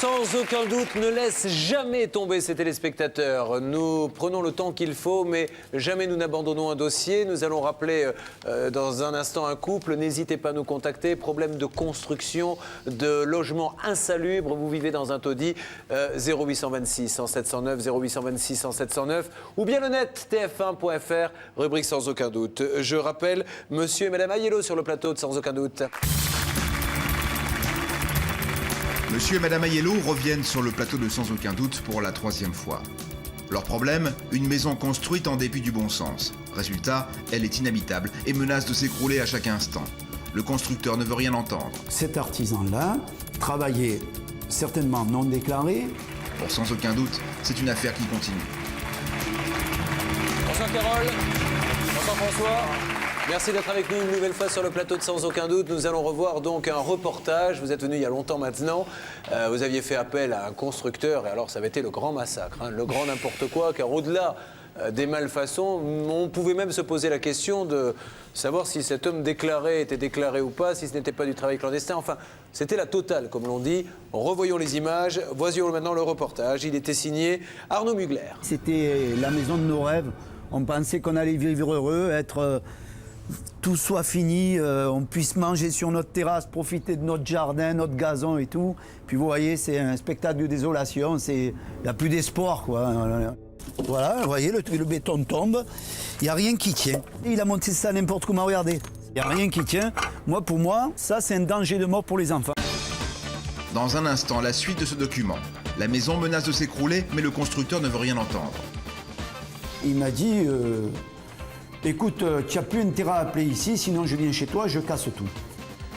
sans aucun doute, ne laisse jamais tomber ses téléspectateurs. Nous prenons le temps qu'il faut, mais jamais nous n'abandonnons un dossier. Nous allons rappeler dans un instant un couple. N'hésitez pas à nous contacter. Problème de construction, de logement insalubre. Vous vivez dans un taudis. 0826 10709, 0826 10709. Ou bien le net, tf1.fr, rubrique sans aucun doute. Je rappelle, monsieur et madame Aiello sur le plateau de Sans aucun doute. Monsieur et madame Aiello reviennent sur le plateau de Sans aucun doute pour la 3e fois. Leur problème, une maison construite en dépit du bon sens. Résultat, elle est inhabitable et menace de s'écrouler à chaque instant. Le constructeur ne veut rien entendre. Cet artisan-là travaillait certainement non déclaré. Pour Sans aucun doute, c'est une affaire qui continue. Bonsoir Carole, bonsoir François. Merci d'être avec nous une nouvelle fois sur le plateau de Sans aucun doute. Nous allons revoir donc un reportage. Vous êtes venu il y a longtemps maintenant. Vous aviez fait appel à un constructeur et alors ça avait été le grand massacre, hein, le grand n'importe quoi, car au-delà des malfaçons, on pouvait même se poser la question de savoir si cet homme déclaré était déclaré ou pas, si ce n'était pas du travail clandestin. Enfin, c'était la totale, comme l'on dit. Revoyons les images. Voici maintenant le reportage. Il était signé Arnaud Mugler. C'était la maison de nos rêves. On pensait qu'on allait vivre heureux, être... tout soit fini, on puisse manger sur notre terrasse, profiter de notre jardin, notre gazon et tout. Puis vous voyez, c'est un spectacle de désolation, il n'y a plus d'espoir, quoi. Voilà, vous voyez, le béton tombe, il n'y a rien qui tient. Il a monté ça n'importe comment, regardez. Il n'y a rien qui tient. Pour moi, ça c'est un danger de mort pour les enfants. Dans un instant, la suite de ce document. La maison menace de s'écrouler, mais le constructeur ne veut rien entendre. Il m'a dit... écoute, tu n'as plus intérêt à appeler ici, sinon je viens chez toi et je casse tout.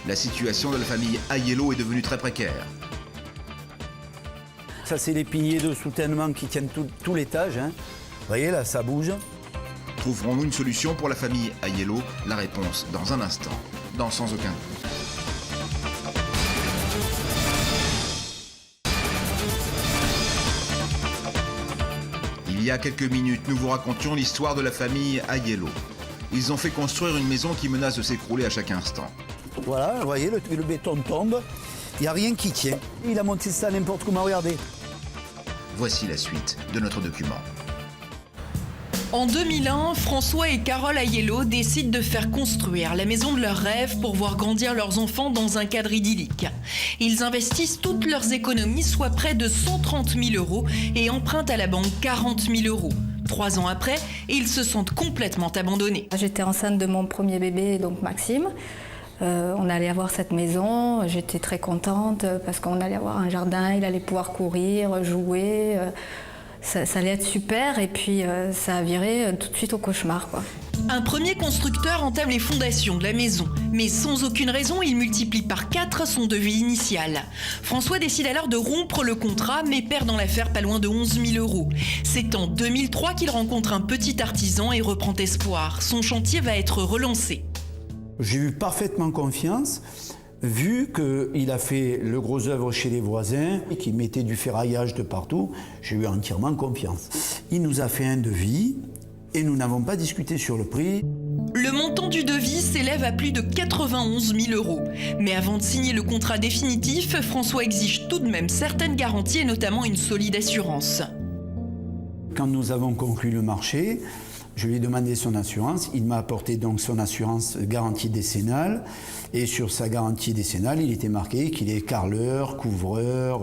La situation de la famille Aiello est devenue très précaire. Ça, c'est les piliers de soutènement qui tiennent tout l'étage. Hein. Vous voyez, là, ça bouge. Trouverons-nous une solution pour la famille Aiello? La réponse dans un instant, dans Sans aucun doute. Il y a quelques minutes, nous vous racontions l'histoire de la famille Aiello. Ils ont fait construire une maison qui menace de s'écrouler à chaque instant. Voilà, vous voyez, le béton tombe, il n'y a rien qui tient. Il a monté ça n'importe comment, regardez. Voici la suite de notre document. En 2001, François et Carole Aiello décident de faire construire la maison de leurs rêves pour voir grandir leurs enfants dans un cadre idyllique. Ils investissent toutes leurs économies, soit près de 130 000 euros, et empruntent à la banque 40 000 euros. 3 ans après, ils se sentent complètement abandonnés. J'étais enceinte de mon premier bébé, donc Maxime. On allait avoir cette maison, j'étais très contente parce qu'on allait avoir un jardin, il allait pouvoir courir, jouer. Ça allait être super et puis ça a viré tout de suite au cauchemar, quoi. Un premier constructeur entame les fondations de la maison, mais sans aucune raison, il multiplie par 4 son devis initial. François décide alors de rompre le contrat, mais perd dans l'affaire pas loin de 11 000 euros. C'est en 2003 qu'il rencontre un petit artisan et reprend espoir. Son chantier va être relancé. J'ai eu parfaitement confiance, vu qu'il a fait le gros œuvre chez les voisins et qu'il mettait du ferraillage de partout. J'ai eu entièrement confiance. Il nous a fait un devis et nous n'avons pas discuté sur le prix. Le montant du devis s'élève à plus de 91 000 euros. Mais avant de signer le contrat définitif, François exige tout de même certaines garanties et notamment une solide assurance. Quand nous avons conclu le marché, je lui ai demandé son assurance. Il m'a apporté donc son assurance garantie décennale. Et sur sa garantie décennale, il était marqué qu'il est carreleur, couvreur,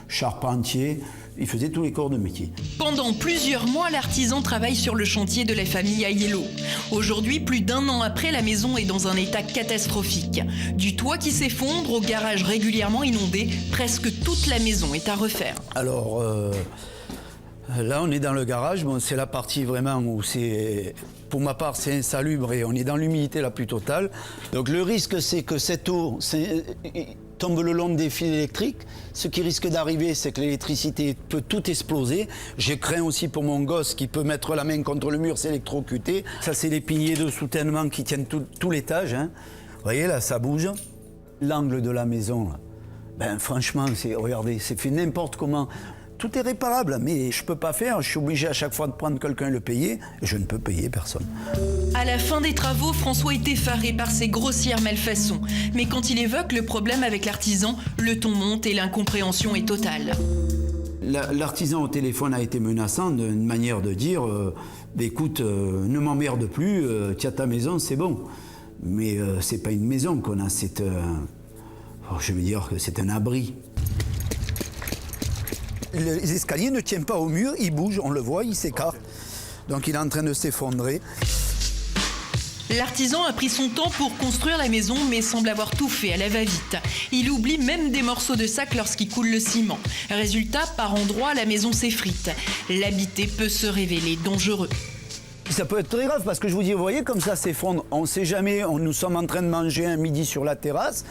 charpentier. Il faisait tous les corps de métier. Pendant plusieurs mois, l'artisan travaille sur le chantier de la famille Aiello. Aujourd'hui, plus d'1 an après, la maison est dans un état catastrophique. Du toit qui s'effondre au garage régulièrement inondé, presque toute la maison est à refaire. Alors, là, on est dans le garage. Bon, c'est la partie vraiment où c'est... Pour ma part, c'est insalubre et on est dans l'humidité la plus totale. Donc le risque, c'est que cette eau tombe le long des fils électriques. Ce qui risque d'arriver, c'est que l'électricité peut tout exploser. Je crains aussi pour mon gosse qui peut mettre la main contre le mur, s'électrocuter. Ça, c'est les piliers de soutènement qui tiennent tout l'étage. Hein. Vous voyez, là, ça bouge. L'angle de la maison, là, ben, franchement, regardez, c'est fait n'importe comment. Tout est réparable, mais je ne peux pas faire. Je suis obligé à chaque fois de prendre quelqu'un et le payer. Et je ne peux payer personne. À la fin des travaux, François est effaré par ces grossières malfaçons. Mais quand il évoque le problème avec l'artisan, le ton monte et l'incompréhension est totale. L'artisan au téléphone a été menaçant d'une manière de dire écoute, ne m'emmerde plus, tiens ta maison, c'est bon. Mais c'est pas une maison qu'on a, je veux dire que c'est un abri. Les escaliers ne tiennent pas au mur, ils bougent, on le voit, ils s'écartent. Donc il est en train de s'effondrer. L'artisan a pris son temps pour construire la maison, mais semble avoir tout fait à la va-vite. Il oublie même des morceaux de sac lorsqu'il coule le ciment. Résultat, par endroits, la maison s'effrite. L'habiter peut se révéler dangereux. Ça peut être très grave parce que je vous dis, vous voyez comme ça s'effondre. On ne sait jamais, nous sommes en train de manger un midi sur la terrasse.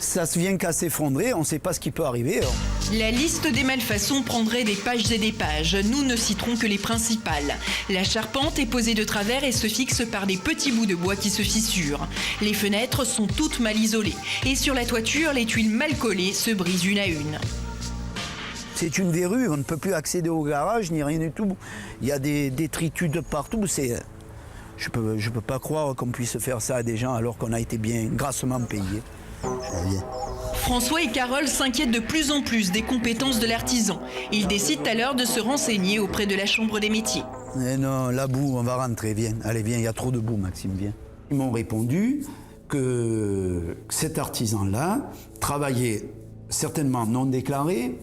Ça se vient qu'à s'effondrer, on ne sait pas ce qui peut arriver. La liste des malfaçons prendrait des pages et des pages. Nous ne citerons que les principales. La charpente est posée de travers et se fixe par des petits bouts de bois qui se fissurent. Les fenêtres sont toutes mal isolées. Et sur la toiture, les tuiles mal collées se brisent une à une. C'est une verrue, on ne peut plus accéder au garage ni rien du tout. Il y a des détritus de partout. Je peux pas croire qu'on puisse faire ça à des gens alors qu'on a été bien grassement payés. François et Carole s'inquiètent de plus en plus des compétences de l'artisan. Ils décident alors de se renseigner auprès de la Chambre des métiers. Mais non, la boue, on va rentrer, viens. Allez, viens, il y a trop de boue, Maxime, viens. Ils m'ont répondu que cet artisan-là travaillait certainement non déclaré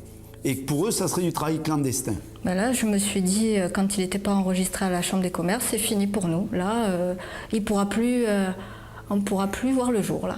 et que pour eux, ça serait du travail clandestin. Ben là, je me suis dit, quand il n'était pas enregistré à la Chambre des commerces, c'est fini pour nous. Là, on ne pourra plus voir le jour, là.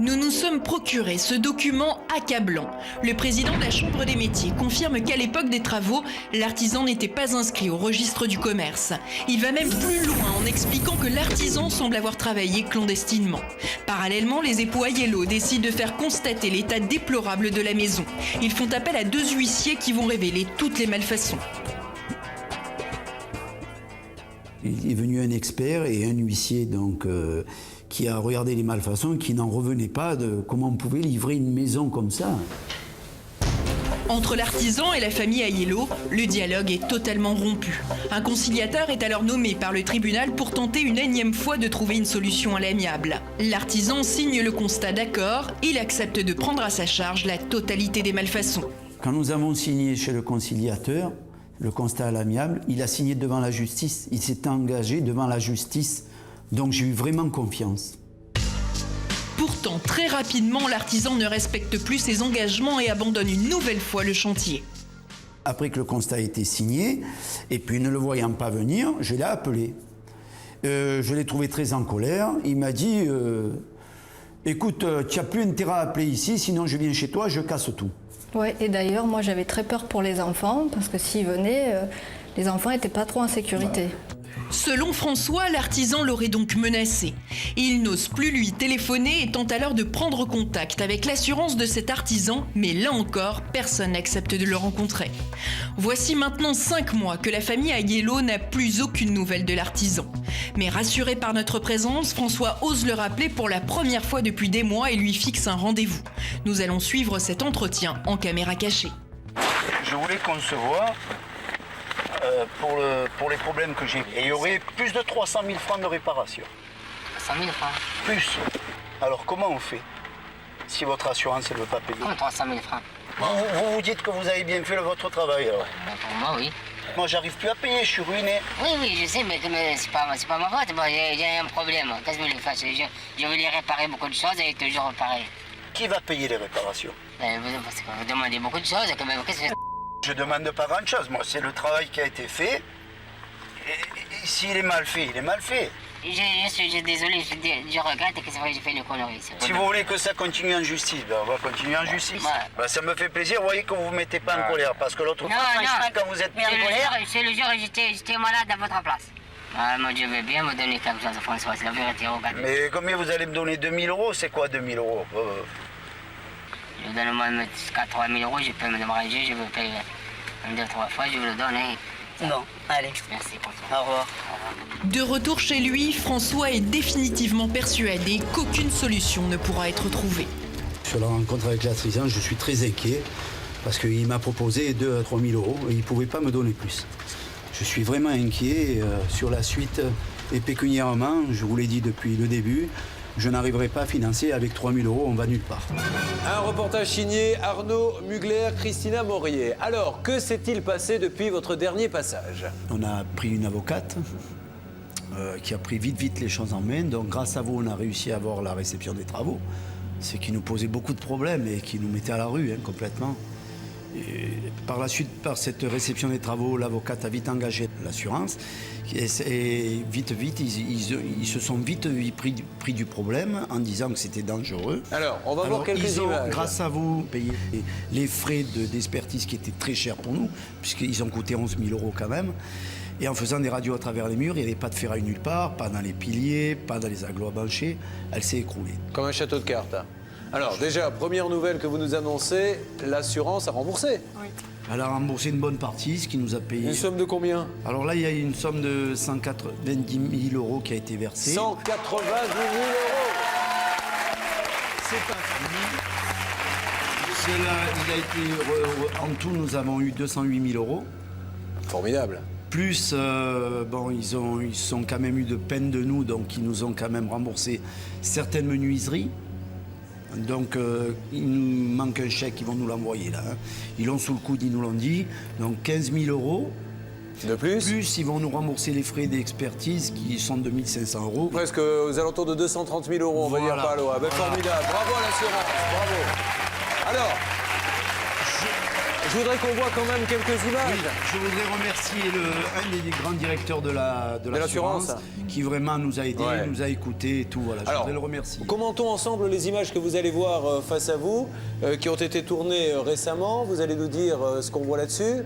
Nous nous sommes procuré ce document accablant. Le président de la Chambre des métiers confirme qu'à l'époque des travaux, l'artisan n'était pas inscrit au registre du commerce. Il va même plus loin en expliquant que l'artisan semble avoir travaillé clandestinement. Parallèlement, les époux Aiello décident de faire constater l'état déplorable de la maison. Ils font appel à 2 huissiers qui vont révéler toutes les malfaçons. Il est venu un expert et un huissier donc, qui a regardé les malfaçons, qui n'en revenait pas de comment on pouvait livrer une maison comme ça. Entre l'artisan et la famille Aiello, le dialogue est totalement rompu. Un conciliateur est alors nommé par le tribunal pour tenter une énième fois de trouver une solution à l'amiable. L'artisan signe le constat d'accord, il accepte de prendre à sa charge la totalité des malfaçons. Quand nous avons signé chez le conciliateur, le constat à l'amiable, il a signé devant la justice, il s'est engagé devant la justice, donc j'ai eu vraiment confiance. Pourtant, très rapidement, l'artisan ne respecte plus ses engagements et abandonne une nouvelle fois le chantier. Après que le constat a été signé, et puis ne le voyant pas venir, je l'ai appelé. Je l'ai trouvé très en colère, il m'a dit « Écoute, tu n'as plus intérêt à appeler ici, sinon je viens chez toi, je casse tout. » Ouais, et d'ailleurs, moi j'avais très peur pour les enfants, parce que s'ils venaient, les enfants n'étaient pas trop en sécurité. Selon François, l'artisan l'aurait donc menacé. Il n'ose plus lui téléphoner et tente alors de prendre contact avec l'assurance de cet artisan, mais là encore, personne n'accepte de le rencontrer. Voici maintenant 5 mois que la famille Aiello n'a plus aucune nouvelle de l'artisan. Mais rassuré par notre présence, François ose le rappeler pour la première fois depuis des mois et lui fixe un rendez-vous. Nous allons suivre cet entretien en caméra cachée. Je voulais qu'on se voit pour les problèmes que j'ai. Et il y aurait plus de 300 000 francs de réparation. 300 000 francs. Plus. Alors comment on fait si votre assurance ne veut pas payer? Comment 300 000 francs? Vous dites que vous avez bien fait votre travail alors. Pour moi, oui. Moi, j'arrive plus à payer, je suis ruiné. Oui, je sais, mais c'est pas ma faute. Bon, j'ai un problème. Qu'est-ce que je voulais faire? Je voulais réparer beaucoup de choses et toujours réparer. Qui va payer les réparations? Parce que vous demandez beaucoup de choses. Qu'est-ce que... Je demande pas grand-chose. Moi, c'est le travail qui a été fait. Et s'il est mal fait, il est mal fait. Je suis désolé, je regrette que c'est vrai que j'ai fait une connerie. Si vous voulez que ça continue en justice, ben on va continuer en justice. Ouais. Ben, ça me fait plaisir, vous voyez que vous ne mettez pas en colère. Parce que l'autre fois, quand vous êtes mis en colère... C'est le jour où j'étais malade à votre place. Ah, moi, je veux bien me donner quelque chose, François, c'est la vérité. Regarde. Mais combien vous allez me donner? 2 000 €? C'est quoi 2 000 €? Je donne moi 3 000 €, je peux me déranger, je veux payer 2 ou 3 fois, je vous le donne. Non, allez. Merci, François. Au revoir. De retour chez lui, François est définitivement persuadé qu'aucune solution ne pourra être trouvée. Sur la rencontre avec l'artisan, je suis très inquiet parce qu'il m'a proposé 2 à 3 000 € et il ne pouvait pas me donner plus. Je suis vraiment inquiet sur la suite et pécuniairement, je vous l'ai dit depuis le début, je n'arriverai pas à financer avec 3 000 €, on va nulle part. Un reportage signé Arnaud Mugler, Christina Morier. Alors, que s'est-il passé depuis votre dernier passage? On a pris une avocate qui a pris vite les choses en main. Donc grâce à vous, on a réussi à avoir la réception des travaux. Ce qui nous posait beaucoup de problèmes et qui nous mettait à la rue complètement. Et par la suite, par cette réception des travaux, l'avocate a vite engagé l'assurance. Et vite, ils se sont vite pris du problème en disant que c'était dangereux. Alors, on va voir quelques images. Grâce à vous, payé les frais d'expertise qui étaient très chers pour nous, puisqu'ils ont coûté 11 000 € quand même. Et en faisant des radios à travers les murs, il n'y avait pas de ferraille nulle part, pas dans les piliers, pas dans les agglos à bancher. Elle s'est écroulée. Comme un château de cartes. Hein. Alors, déjà, première nouvelle que vous nous annoncez, l'assurance a remboursé. Oui. Elle a remboursé une bonne partie, ce qui nous a payé. Une somme de combien? Alors là, il y a une somme de 190 000 € qui a été versée. 190 000 €. C'est pas fini. Cela, il a été. En tout, nous avons eu 208 000 €. Formidable. Plus, ils sont quand même eu de peine de nous, donc ils nous ont quand même remboursé certaines menuiseries. Donc, il nous manque un chèque, ils vont nous l'envoyer là. Hein. Ils l'ont sous le coude, ils nous l'ont dit. Donc 15 000 €. De plus? Plus, ils vont nous rembourser les frais d'expertise qui sont de 1 500 €. Presque aux alentours de 230 000 €, on va dire pas loin. Ben, formidable. Bravo à l'assurance. Bravo. Alors, je voudrais qu'on voit quand même quelques images. Oui, je voudrais remercier un des grands directeurs de l'assurance qui vraiment nous a aidés, nous a écoutés et tout. Voilà, je voudrais le remercier. Commentons ensemble les images que vous allez voir face à vous, qui ont été tournées récemment. Vous allez nous dire ce qu'on voit là-dessus.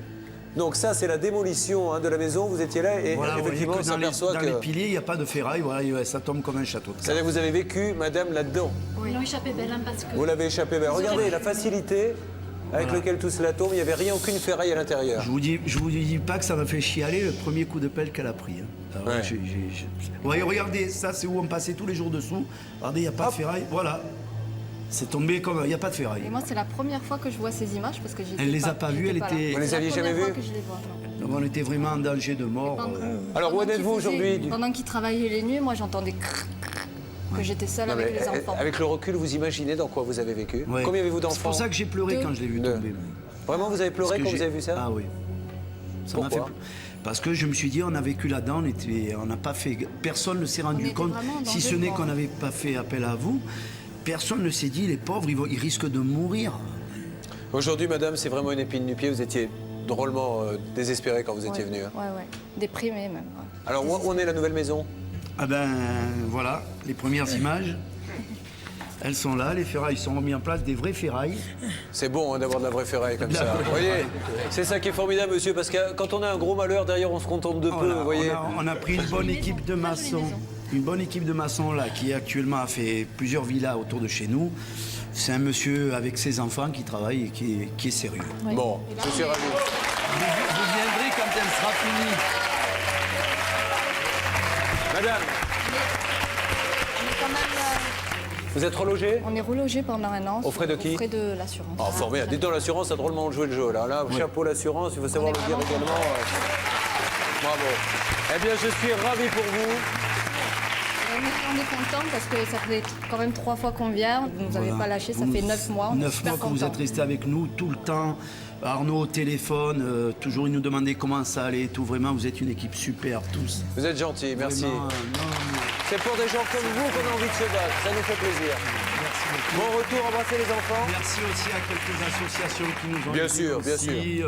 Donc ça, c'est la démolition de la maison. Vous étiez là et voilà, effectivement, on s'aperçoit que... Dans les piliers, il n'y a pas de ferraille. Voilà, ça tombe comme un château de cartes. C'est-à-dire que vous avez vécu, madame, là-dedans. Oui. Ils l'ont échappé belle, hein, parce que... Vous l'avez échappé belle. Regardez la facilité avec laquelle tout cela tombe. Il n'y avait rien, aucune ferraille à l'intérieur. Je vous dis pas que ça m'a fait chialer le premier coup de pelle qu'elle a pris. Hein. Alors, regardez, ça c'est où on passait tous les jours dessous. Regardez, il n'y a pas de ferraille. Voilà. C'est tombé comme... Il n'y a pas de ferraille. Et moi, c'est la première fois que je vois ces images parce que elle les a pas vues, elle était... Vous les aviez jamais vues? que je les vois, non. Donc on était vraiment en danger de mort. Alors où en êtes-vous aujourd'hui? Pendant qu'ils travaillaient les nuits, moi j'entendais que j'étais seule avec les enfants. Avec le recul, vous imaginez dans quoi vous avez vécu? Ouais. Combien avez-vous d'enfants? C'est pour ça que j'ai pleuré quand je l'ai vu tomber. Vraiment, vous avez pleuré quand vous avez vu ça? Ah oui. Ça m'a Pourquoi? fait... Parce que je me suis dit, on a vécu là-dedans, on n'a pas fait... Personne ne s'est rendu compte, si ce n'est qu'on n'avait pas fait appel à vous, personne ne s'est dit, les pauvres, ils risquent de mourir. Aujourd'hui, madame, c'est vraiment une épine du pied. Vous étiez drôlement désespérée quand vous étiez venue. Hein. Ouais. Déprimée même. Ouais. Alors, où en est la nouvelle maison? Ah ben, voilà, les premières images. Elles sont là, les ferrailles sont remises en place, des vraies ferrailles. C'est bon d'avoir de la vraie ferraille comme ça. Vous voyez, c'est ça qui est formidable, monsieur, parce que quand on a un gros malheur, derrière, on se contente de peu, vous voyez. On a pris une bonne équipe de maçons. Une bonne équipe de maçons là, qui actuellement a fait plusieurs villas autour de chez nous. C'est un monsieur avec ses enfants qui travaille et qui est sérieux. Oui. Bon, je suis ravi. Vous viendrez quand elle sera finie. Madame, On est quand même, vous êtes relogée? on est relogé pendant un an. Aux frais de qui? Aux frais de l'assurance. Oh, formidable. Dites donc, l'assurance a drôlement joué le jeu, là. Là, chapeau l'assurance, il faut savoir le dire également. Bravo. Eh bien, je suis ravi pour vous. On est content parce que ça fait quand même 3 fois qu'on vient. Vous nous avez pas lâché, ça fait 9 mois. On est 9 super mois que vous contents. êtes restés avec nous tout le temps. Arnaud au téléphone, toujours il nous demandait comment ça allait et tout. Vraiment, vous êtes une équipe super, tous. Vous êtes gentil, merci. Vraiment, C'est pour des gens comme vous qu'on a envie de se battre, ça nous fait plaisir. merci beaucoup. Bon retour, embrassez les enfants. Merci aussi à quelques associations qui nous ont Bien aidés sûr, bien aussi,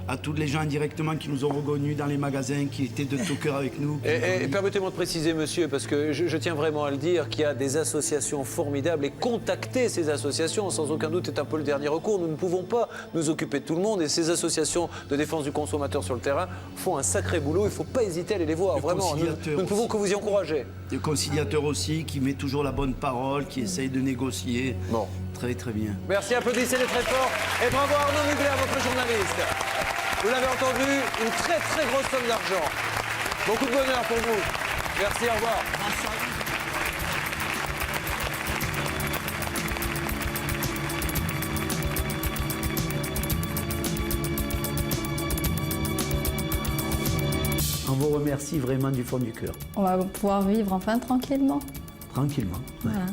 à tous les gens indirectement qui nous ont reconnus dans les magasins, qui étaient de tout cœur avec nous. Et permettez-moi de préciser, monsieur, parce que je tiens vraiment à le dire, qu'il y a des associations formidables et contacter ces associations, sans aucun doute, est un peu le dernier recours. Nous ne pouvons pas nous occuper de tout le monde et ces associations de défense du consommateur sur le terrain font un sacré boulot. Il ne faut pas hésiter à aller les voir, vraiment. Nous ne pouvons que vous y encourager. Le conciliateur aussi, qui met toujours la bonne parole, qui essaye de négocier. Bon. Très très bien. Merci, applaudissez-les très fort. Et bravo à Arnaud Mugler, votre journaliste. Vous l'avez entendu, une très très grosse somme d'argent. Beaucoup de bonheur pour vous. Merci, au revoir. remercie vraiment du fond du cœur. On va pouvoir vivre enfin tranquillement. Tranquillement. Ouais. Voilà.